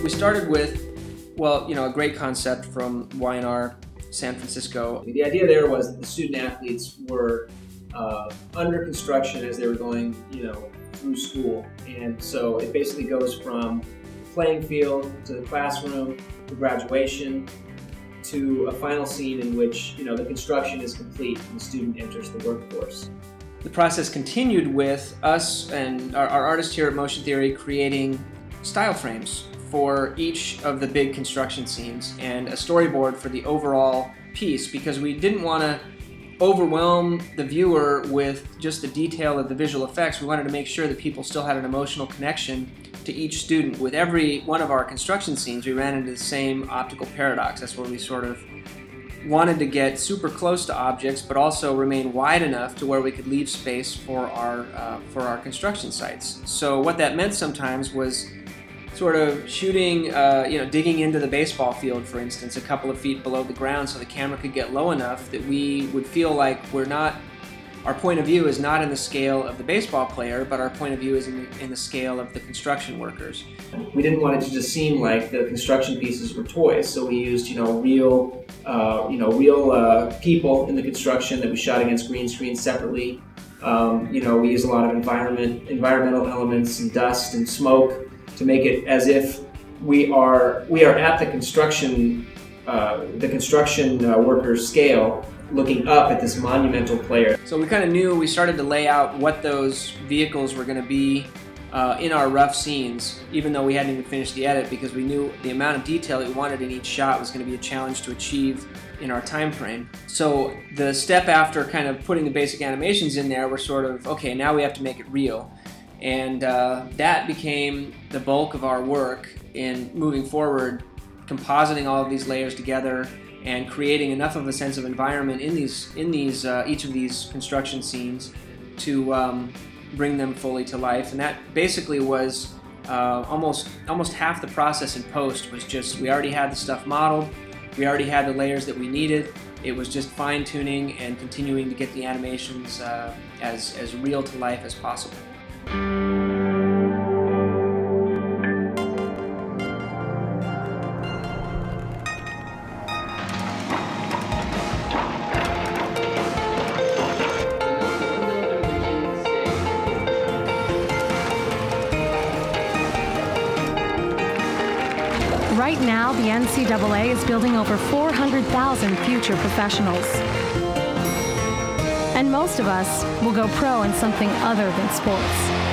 We started with, well, a great concept from Y&R San Francisco. The idea there was that the student athletes were under construction as they were going, through school. And so it basically goes from playing field to the classroom to graduation to a final scene in which, the construction is complete and the student enters the workforce. The process continued with us and our artists here at Motion Theory creating style frames for each of the big construction scenes and a storyboard for the overall piece, because we didn't want to overwhelm the viewer with just the detail of the visual effects. We wanted to make sure that people still had an emotional connection to each student. With every one of our construction scenes, we ran into the same optical paradox. That's where we sort of wanted to get super close to objects, but also remain wide enough to where we could leave space for our construction sites. So what that meant sometimes was sort of shooting, digging into the baseball field, for instance, a couple of feet below the ground so the camera could get low enough that we would feel like our point of view is not in the scale of the baseball player, but our point of view is in the scale of the construction workers. We didn't want it to just seem like the construction pieces were toys, so we used, real people in the construction that we shot against green screen separately. We used a lot of environmental elements and dust and smoke to make it as if we are at the construction workers' scale, looking up at this monumental player. So we kind of knew, we started to lay out what those vehicles were going to be in our rough scenes, even though we hadn't even finished the edit, because we knew the amount of detail that we wanted in each shot was going to be a challenge to achieve in our time frame. So the step after kind of putting the basic animations in there, we're sort of, okay, now we have to make it real. And that became the bulk of our work in moving forward, compositing all of these layers together and creating enough of a sense of environment in each of these construction scenes to bring them fully to life. And that basically was almost half the process in post. Was just, we already had the stuff modeled, we already had the layers that we needed. It was just fine-tuning and continuing to get the animations as real to life as possible. Right now, the NCAA is building over 400,000 future professionals. And most of us will go pro in something other than sports.